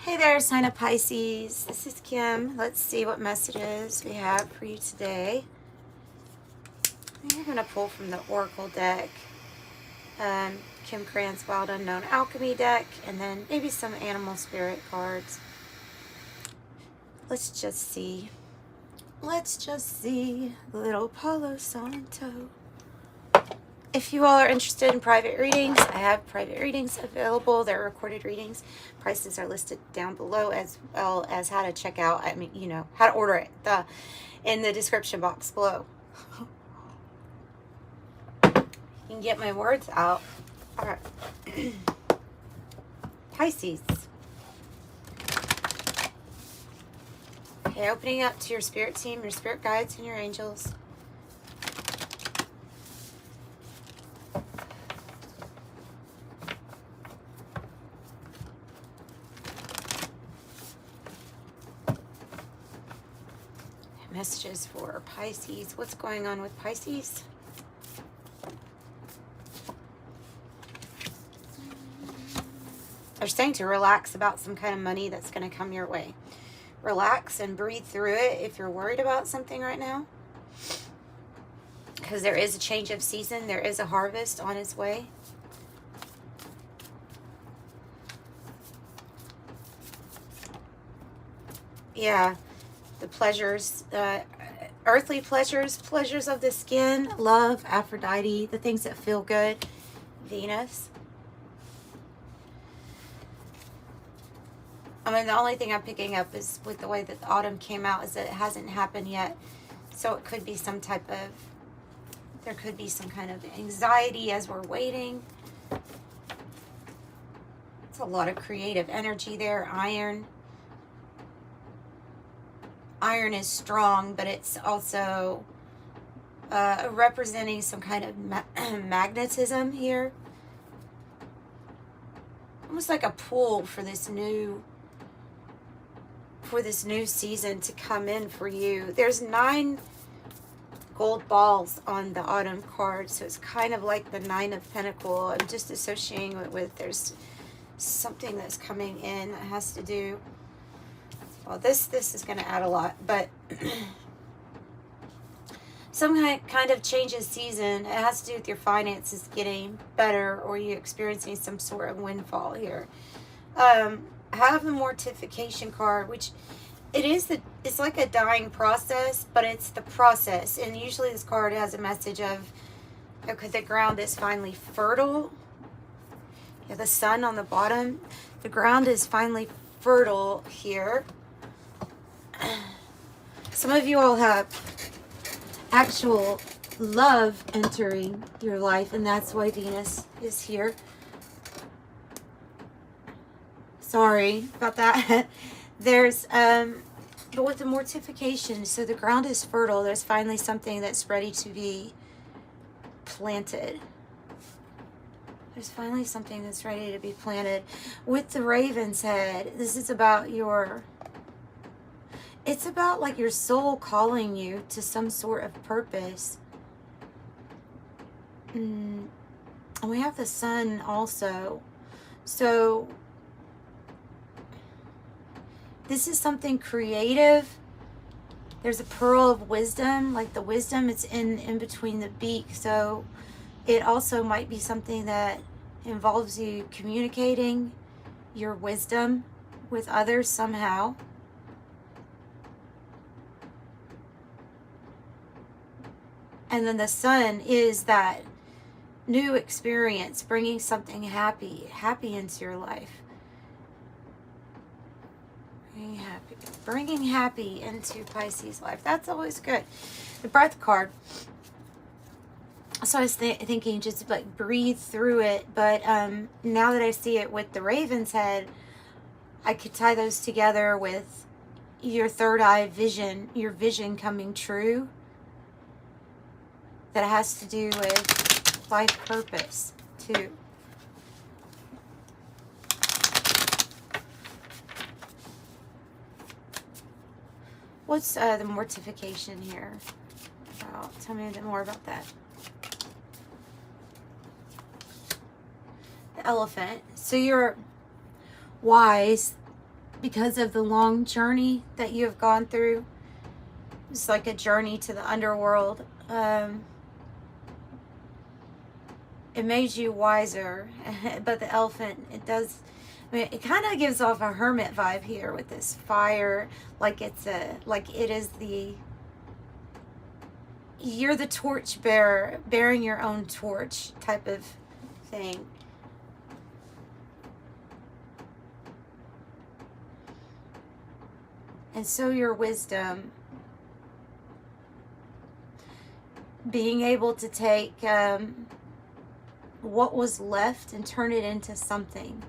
Hey there, sign of Pisces. This is Kim. Let's see what messages we have for you today. We're going to pull from the Oracle deck, Kim Krantz Wild Unknown Alchemy deck, and then maybe some animal spirit cards. Let's just see. Little Palo Santo. If you all are interested in private readings, I have private readings available. They're recorded readings. Prices are listed down below, as well as how to check out, how to order it in the description box below. You can get my words out. All right. Pisces. Okay, opening up to your spirit team, your spirit guides, and your angels. Messages for Pisces. What's going on with Pisces? They're saying to relax about some kind of money that's going to come your way. Relax and breathe through it if you're worried about something right now. Because there is a change of season. There is a harvest on its way. Yeah. The pleasures, earthly pleasures, pleasures of the skin, love, Aphrodite, the things that feel good, Venus. I mean, the only thing I'm picking up is with the way that the autumn came out is that it hasn't happened yet. So it could be there could be some kind of anxiety as we're waiting. It's a lot of creative energy there, Iron. Iron is strong, but it's also representing some kind of magnetism here. Almost like a pull for this new season to come in for you. There's 9 gold balls on the autumn card, so it's kind of like the 9 of Pentacles. I'm just associating it with there's something that's coming in that has to do. Well, this is going to add a lot, but some kind of change of season. It has to do with your finances getting better, or you experiencing some sort of windfall here. Have the mortification card, which it's like a dying process, but it's the process. And usually this card has a message of, okay, the ground is finally fertile. You have the sun on the bottom. The ground is finally fertile here. Some of you all have actual love entering your life, and that's why Venus is here. Sorry about that. There's but with the mortification, so the ground is fertile. There's finally something that's ready to be planted. There's finally something that's ready to be planted. With the Raven's head, this is about it's about like your soul calling you to some sort of purpose. And we have the sun also. So this is something creative. There's a pearl of wisdom, like the wisdom, it's in between the beak. So it also might be something that involves you communicating your wisdom with others somehow. And then the sun is that new experience, bringing something happy into your life. Bringing happy into Pisces' life. That's always good. The breath card. So I was thinking just like breathe through it. But now that I see it with the Raven's head, I could tie those together with your third eye vision, your vision coming true. That has to do with life purpose, too. What's the mortification here about? Tell me a bit more about that. The elephant. So you're wise because of the long journey that you have gone through. It's like a journey to the underworld. It made you wiser, but the elephant, it does, I mean, it kind of gives off a hermit vibe here with this fire, like it's a, like it is the, you're the torch bearer, bearing your own torch type of thing. And so your wisdom, being able to take what was left and turn it into something.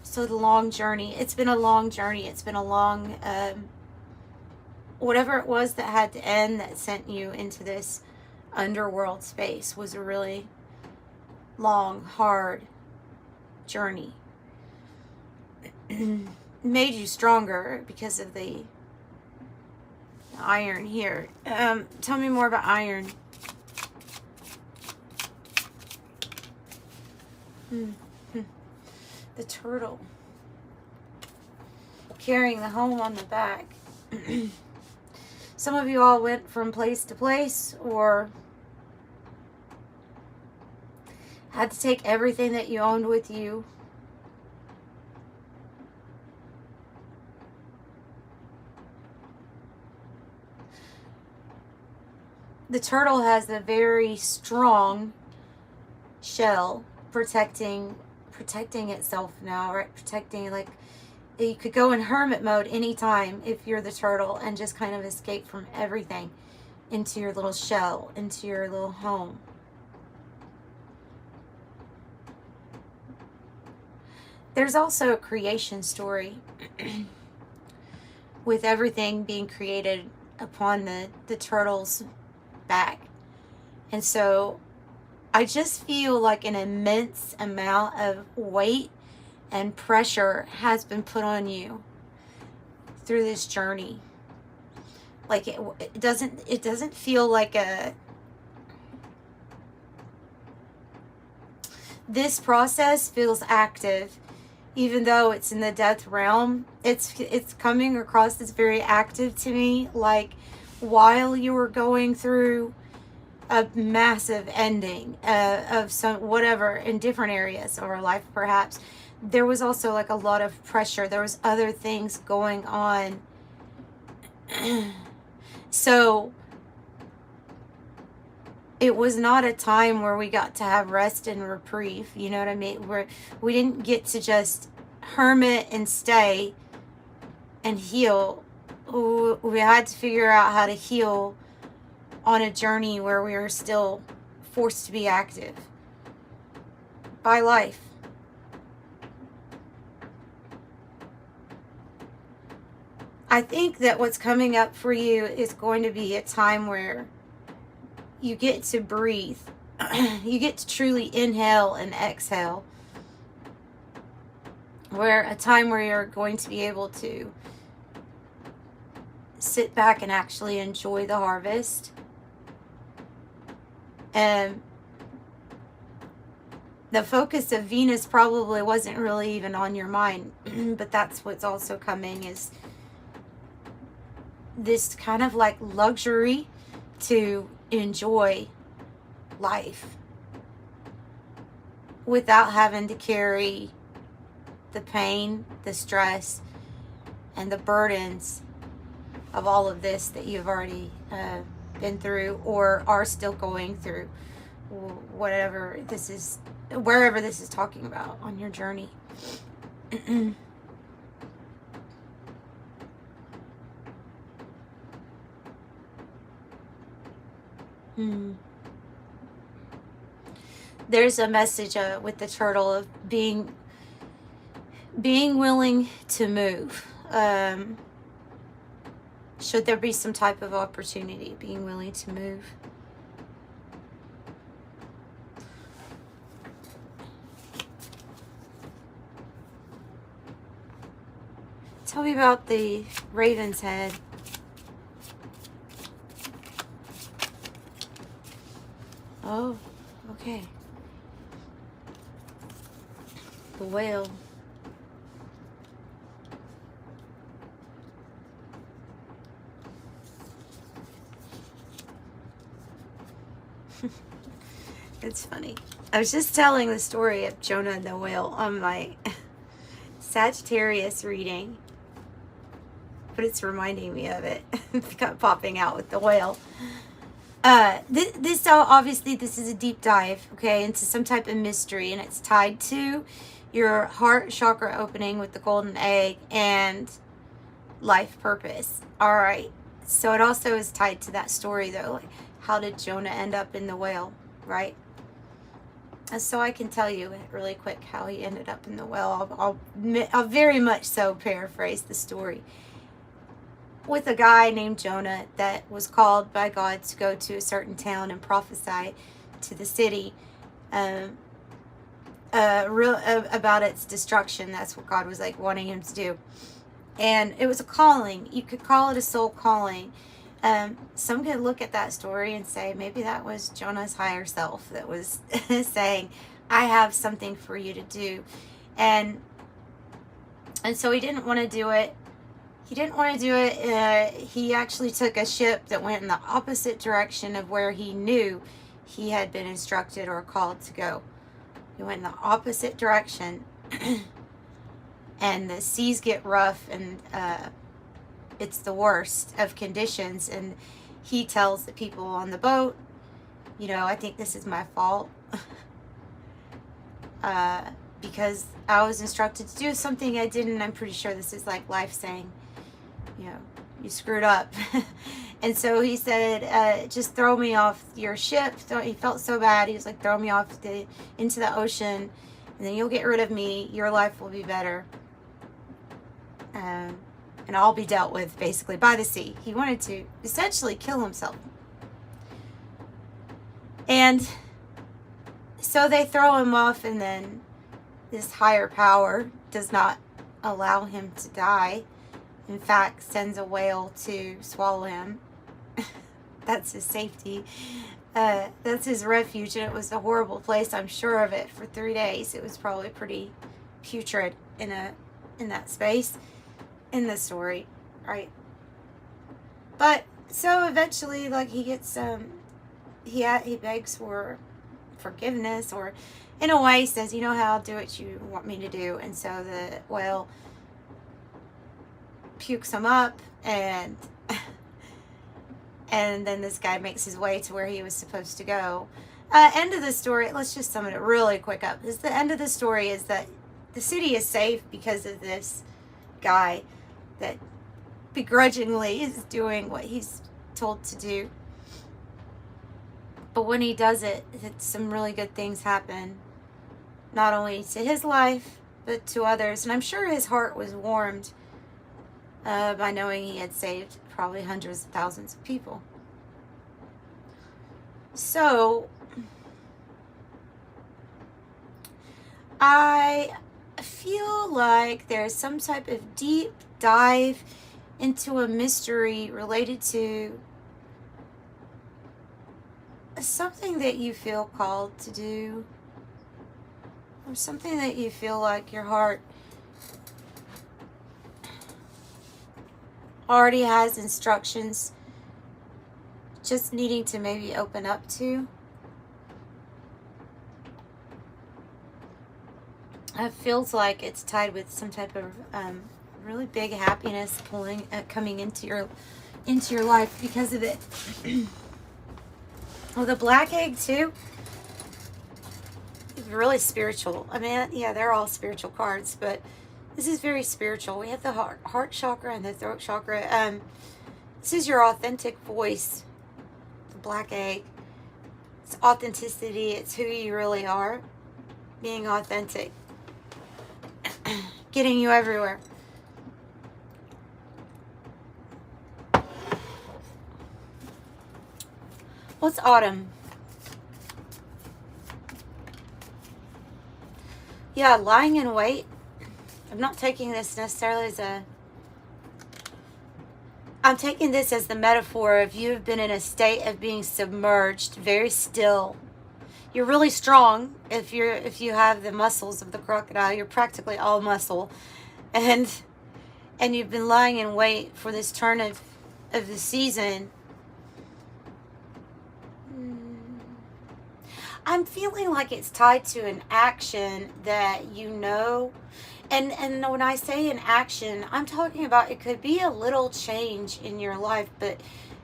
So the long journey, it's been a long journey. It's been a long, whatever it was that had to end that sent you into this underworld space was a really long, hard journey. Made you stronger because of the iron here. Tell me more about iron. The turtle. Carrying the home on the back. Some of you all went from place to place or had to take everything that you owned with you. The turtle has a very strong shell protecting itself now, right? Protecting, like, you could go in hermit mode anytime if you're the turtle and just kind of escape from everything into your little shell, into your little home. There's also a creation story with everything being created upon the turtle's back. And so I just feel like an immense amount of weight and pressure has been put on you through this journey. Like it doesn't feel like this process feels active, even though it's in the death realm. It's coming across as very active to me, like while you were going through a massive ending of some whatever in different areas of our life, perhaps there was also like a lot of pressure. There was other things going on. So it was not a time where we got to have rest and reprieve. You know what I mean? Where we didn't get to just hermit and stay and heal. We had to figure out how to heal on a journey where we are still forced to be active by life. I think that what's coming up for you is going to be a time where you get to breathe. You get to truly inhale and exhale. Where a time where you're going to be able to sit back and actually enjoy the harvest. And the focus of Venus probably wasn't really even on your mind, but that's what's also coming, is this kind of like luxury to enjoy life without having to carry the pain, the stress, and the burdens of all of this that you've already been through or are still going through, whatever this is, wherever this is talking about on your journey. There's a message with the turtle of being willing to move. Should there be some type of opportunity, being willing to move. Tell me about the raven's head. Oh, okay. The whale. It's funny. I was just telling the story of Jonah and the whale on my Sagittarius reading, but it's reminding me of it. It's got popping out with the whale. This obviously this is a deep dive, okay, into some type of mystery, and it's tied to your heart chakra opening with the golden egg and life purpose. All right. So it also is tied to that story, though. Like, how did Jonah end up in the whale, right? And so I can tell you really quick how he ended up in the whale. I'll very much so paraphrase the story. With a guy named Jonah that was called by God to go to a certain town and prophesy to the city about its destruction. That's what God was like wanting him to do. And it was a calling. You could call it a soul calling. Some could look at that story and say, maybe that was Jonah's higher self that was saying, I have something for you to do. And so he didn't want to do it. He actually took a ship that went in the opposite direction of where he knew he had been instructed or called to go. He went in the opposite direction. And the seas get rough, and it's the worst of conditions. And he tells the people on the boat, I think this is my fault. Because I was instructed to do something I didn't. I'm pretty sure this is like life saying, you screwed up. And so he said, just throw me off your ship. He felt so bad. He was like, throw me off into the ocean, and then you'll get rid of me. Your life will be better. And I'll be dealt with basically by the sea. He wanted to essentially kill himself. And so they throw him off, and then this higher power does not allow him to die. In fact, sends a whale to swallow him. That's his safety. That's his refuge, and it was a horrible place. I'm sure of it. For 3 days, it was probably pretty putrid in that space in the story, right? But so eventually, like, he gets he begs for forgiveness, or in a way says, how I'll do what you want me to do. And so the whale pukes him up, and then this guy makes his way to where he was supposed to go. End of the story, let's just sum it really quick up. The end of the story is that the city is safe because of this guy that begrudgingly is doing what he's told to do. But when he does it, some really good things happen. Not only to his life, but to others. And I'm sure his heart was warmed by knowing he had saved probably hundreds of thousands of people. So, I feel like there's some type of deep dive into a mystery related to something that you feel called to do, or something that you feel like your heart already has instructions, just needing to maybe open up to. It feels like it's tied with some type of really big happiness coming into your life because of it. Well, the black egg too. It's really spiritual. I mean, yeah, they're all spiritual cards, but this is very spiritual. We have the heart chakra and the throat chakra. This is your authentic voice. The black egg. It's authenticity. It's who you really are. Being authentic. Getting you everywhere. What's autumn? Yeah, lying in wait. I'm not taking this necessarily as I'm taking this as the metaphor of you have been in a state of being submerged, very still. you're really strong if you have the muscles of the crocodile. You're practically all muscle, and you've been lying in wait for this turn of the season. I'm feeling like it's tied to an action that you know. And when I say an action, I'm talking about it could be a little change in your life, but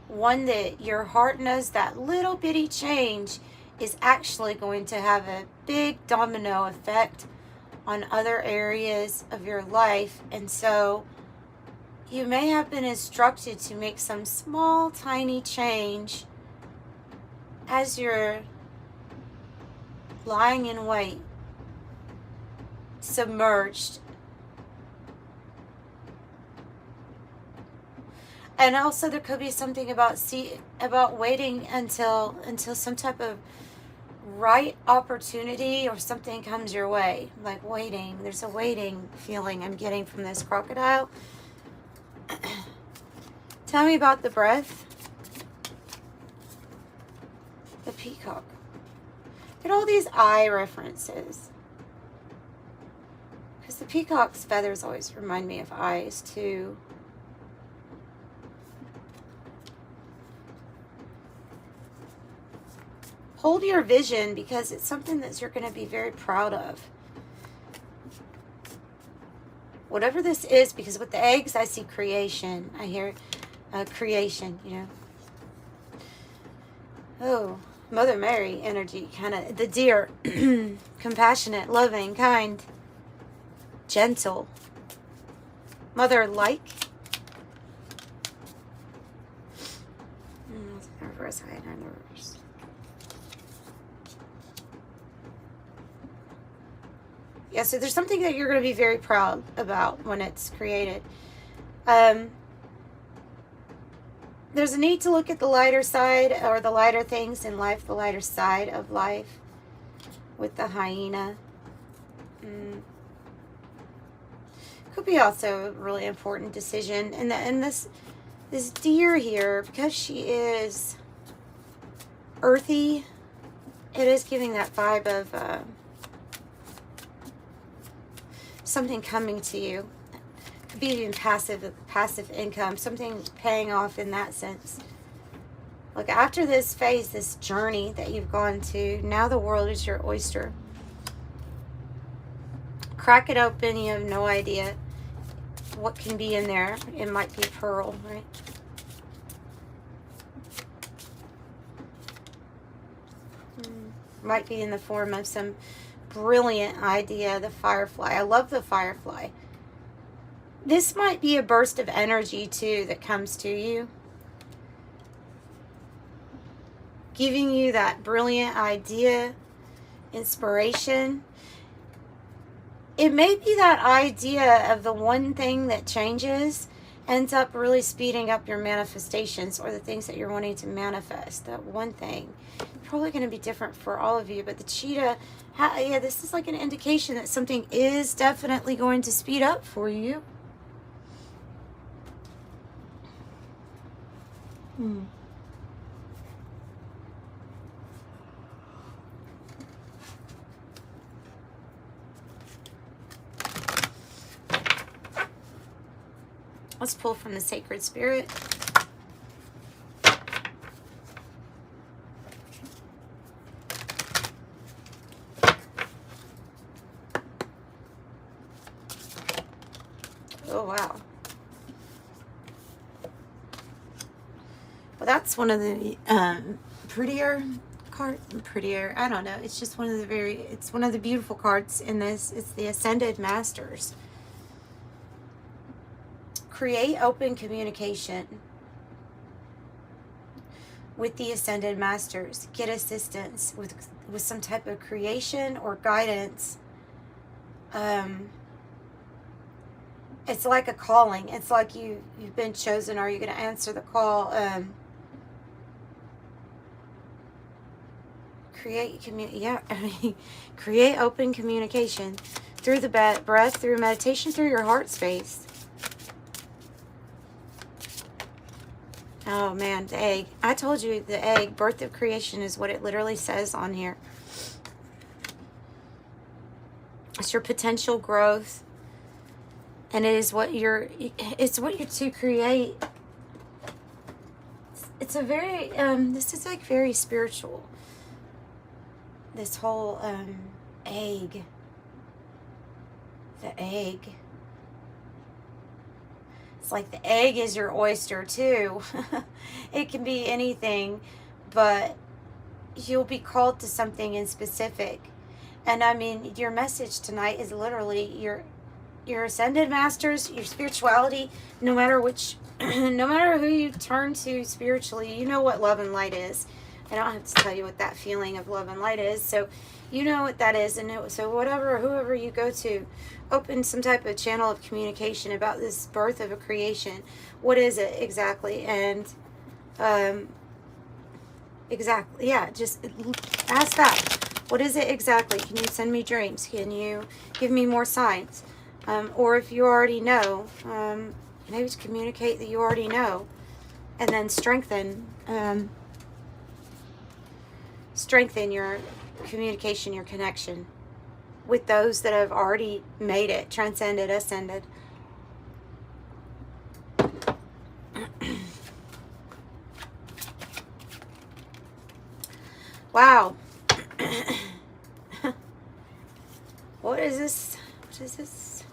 one that your heart knows that little bitty change is actually going to have a big domino effect on other areas of your life. And so you may have been instructed to make some small, tiny change as you're lying in wait, submerged. And also there could be something about waiting until some type of right opportunity or something comes your way. Like waiting. There's a waiting feeling I'm getting from this crocodile. Tell me about the breath. The peacock. Get all these eye references. Because the peacock's feathers always remind me of eyes too. Hold your vision because it's something that you're going to be very proud of. Whatever this is, because with the eggs I see creation. I hear creation, you know. Oh, Mother Mary energy, kind of the deer. Compassionate, loving, kind, gentle, mother-like. Reverse, high and reverse. Yeah, so there's something that you're going to be very proud about when it's created. There's a need to look at the lighter side, or the lighter things in life, the lighter side of life with the hyena. Could be also a really important decision. And this deer here, because she is earthy, it is giving that vibe of something coming to you. Could be even passive income, something paying off in that sense. Like after this phase, this journey that you've gone to, now the world is your oyster. Crack it open, you have no idea what can be in there. It might be pearl, right? Might be in the form of some brilliant idea, the firefly. I love the firefly. This might be a burst of energy too that comes to you, giving you that brilliant idea, inspiration. It may be that idea of the one thing that changes ends up really speeding up your manifestations or the things that you're wanting to manifest. That one thing. Probably going to be different for all of you, but the cheetah, yeah, this is like an indication that something is definitely going to speed up for you. Let's pull from the Sacred Spirit. Oh, wow. Well, that's one of the prettier, I don't know. It's just one of the it's one of the beautiful cards in this. It's the Ascended Masters. Create open communication with the Ascended Masters. Get assistance with some type of creation or guidance. It's like a calling. It's like you've been chosen. Are you going to answer the call? Create open communication through the breath, through meditation, through your heart space. Oh man, the egg. I told you the egg, birth of creation is what it literally says on here. It's your potential growth. And it's what you're to create. It's a very, this is like very spiritual. This whole egg. The egg. It's like the egg is your oyster too. It can be anything, but you'll be called to something in specific. And I mean, your message tonight is literally your ascended masters, your spirituality, no matter which, no matter who you turn to spiritually, you know what love and light is. I don't have to tell you what that feeling of love and light is. So you know what that is. And so whoever you go to, open some type of channel of communication about this birth of a creation. What is it exactly? And exactly, yeah, just ask that. What is it exactly? Can you send me dreams? Can you give me more signs? Or if you already know, maybe to communicate that you already know, and then strengthen your communication, your connection with those that have already made it, transcended, ascended. Wow. What is this? What is this?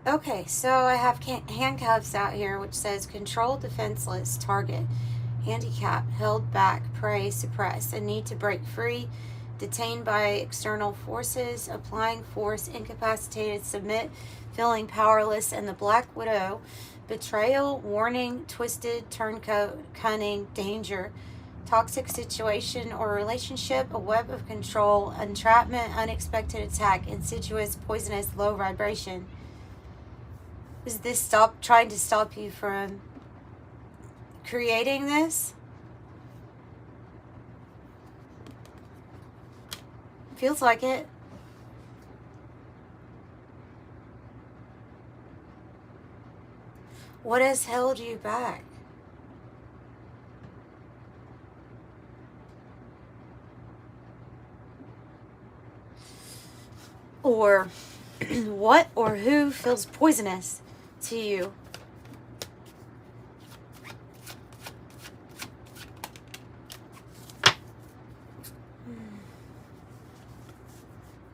Okay, so I have handcuffs out here, which says control, defenseless, target, handicap, held back, prey, suppress, a need to break free, detained by external forces, applying force, incapacitated, submit, feeling powerless, and the Black Widow, betrayal, warning, twisted, turncoat, cunning, danger, toxic situation or relationship, a web of control, entrapment, unexpected attack, insidious, poisonous, low vibration. Is this trying to stop you from creating this? Feels like it. What has held you back? Or what or who feels poisonous to you?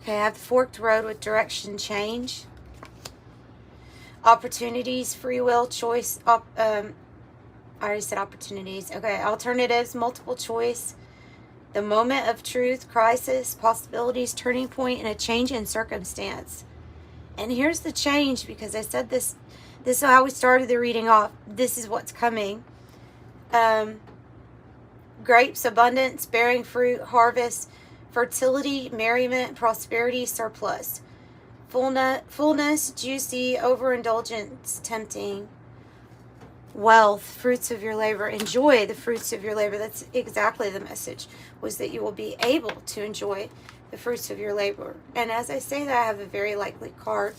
Okay, I have the forked road with direction change. Opportunities, free will, choice. I already said opportunities. Okay, alternatives, multiple choice. The moment of truth, crisis, possibilities, turning point, and a change in circumstance. And here's the change, because I said this is how we started the reading off. This is what's coming. Grapes, abundance, bearing fruit, harvest, fertility, merriment, prosperity, surplus. Fullness, juicy, overindulgence, tempting. Wealth, fruits of your labor. Enjoy the fruits of your labor. That's exactly the message, was that you will be able to enjoy the fruits of your labor. And as I say that, I have a very likely card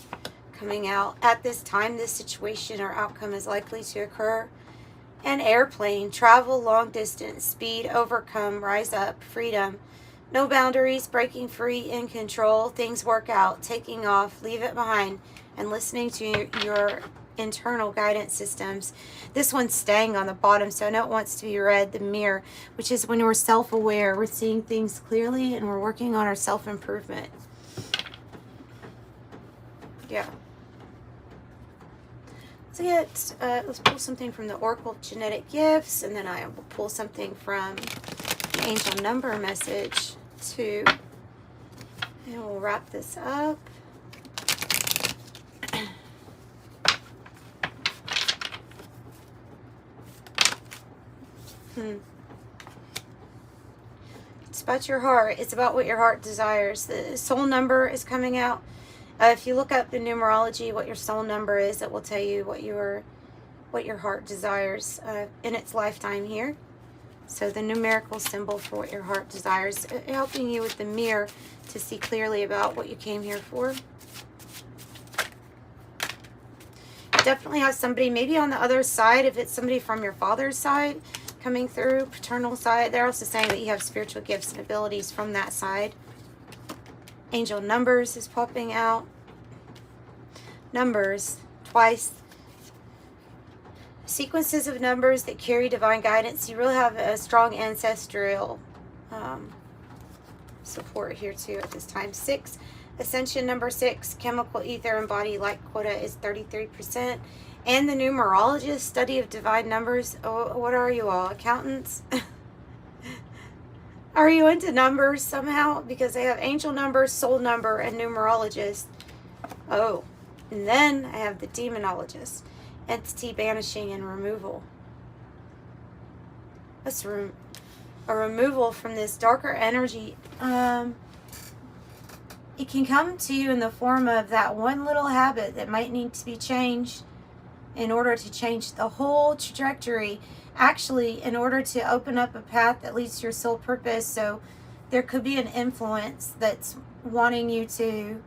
coming out. At this time, this situation or outcome is likely to occur. An airplane, travel long distance, speed, overcome, rise up, freedom. No boundaries, breaking free, in control, things work out, taking off, leave it behind, and listening to your internal guidance systems. This one's staying on the bottom, so I know it wants to be read. The mirror, which is when we're self-aware, we're seeing things clearly, and we're working on our self-improvement. Yeah. So let's pull something from the Oracle of Genetic Gifts, and then I will pull something from the Angel Number Message too. And we'll wrap this up. It's about your heart. It's about what your heart desires. The soul number is coming out. If you look up in numerology what your soul number is, it will tell you what your heart desires in its lifetime here. So the numerical symbol for what your heart desires, helping you with the mirror to see clearly about what you came here for. You definitely have somebody, maybe on the other side, if it's somebody from your father's side, coming through, paternal side. They're also saying that you have spiritual gifts and abilities from that side. Angel numbers is popping out. Numbers, twice. Sequences of numbers that carry divine guidance. You really have a strong ancestral support here too at this time. 6, ascension number 6, chemical ether and body light quota is 33%. And the numerologist, study of divine numbers. Oh, what are you all? Accountants? Are you into numbers somehow? Because they have angel number, soul number, and numerologist. Oh, and then I have the demonologist. Entity banishing and removal. That's a removal from this darker energy. It can come to you in the form of that one little habit that might need to be changed in order to change the whole trajectory. Actually, in order to open up a path that leads to your soul purpose. So there could be an influence that's wanting you to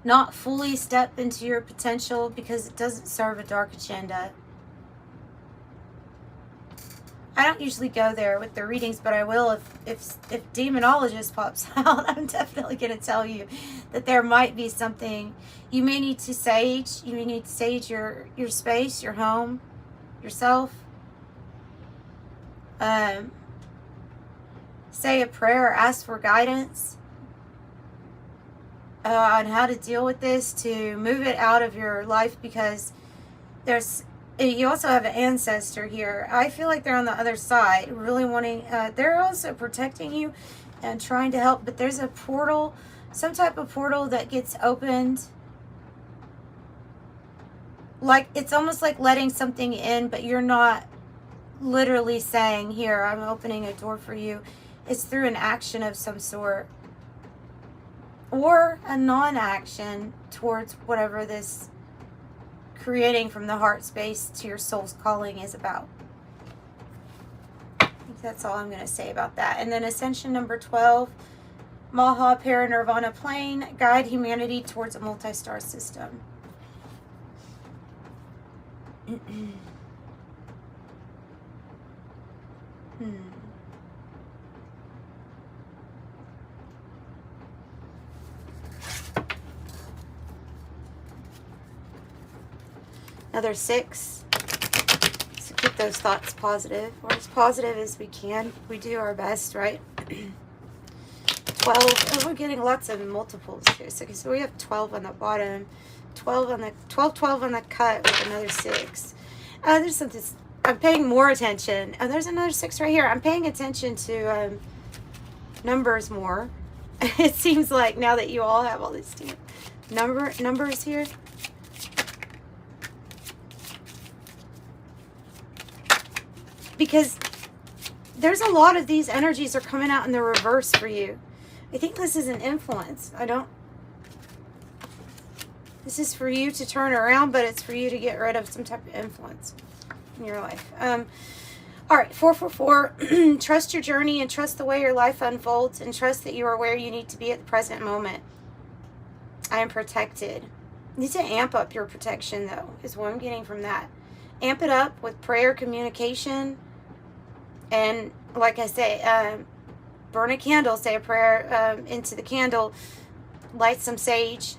not fully step into your potential because it doesn't serve a dark agenda. I don't usually go there with the readings, but I will if demonologist pops out. I'm definitely going to tell you that there might be something you may need to sage. You may need to sage your space, your home, yourself. Say a prayer, ask for guidance on how to deal with this, to move it out of your life, because you also have an ancestor here. I feel like they're on the other side, really wanting, they're also protecting you and trying to help, but there's a portal, some type of portal that gets opened. Like, it's almost like letting something in, but you're not literally saying, here, I'm opening a door for you. It's through an action of some sort. Or a non-action towards whatever this creating from the heart space to your soul's calling is about. I think that's all I'm going to say about that. And then ascension number 12, Maha Paranirvana plane, guide humanity towards a multi-star system. Another 6. So keep those thoughts positive, or as positive as we can. We do our best, right? 12. Oh, we're getting lots of multiples here. So we have 12 on the bottom, 12 on the 12 on the cut with another 6. There's something. I'm paying more attention. Oh, there's another 6 right here. I'm paying attention to numbers more. It seems like now that you all have all these numbers here. Because there's a lot of these energies are coming out in the reverse for you. I think this is an influence. This is for you to turn around, but it's for you to get rid of some type of influence in your life. All right, 444. Trust your journey and trust the way your life unfolds, and trust that you are where you need to be at the present moment. I am protected. You need to amp up your protection, though, is what I'm getting from that. Amp it up with prayer, communication, and like I say, burn a candle, say a prayer into the candle, light some sage.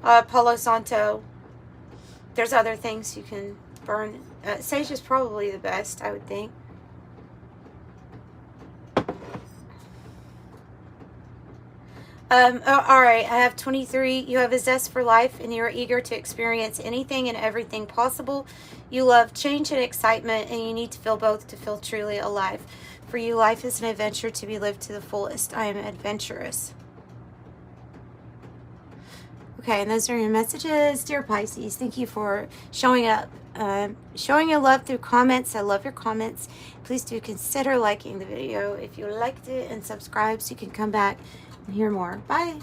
Palo Santo. There's other things you can burn. Sage is probably the best, I would think. All right, I have 23. You have a zest for life, and you are eager to experience anything and everything possible. You love change and excitement, and you need to feel both to feel truly alive. For you, life is an adventure to be lived to the fullest. I am adventurous. Okay, and those are your messages. Dear Pisces, thank you for showing up. Showing your love through comments. I love your comments. Please do consider liking the video if you liked it, and subscribe so you can come back and hear more. Bye.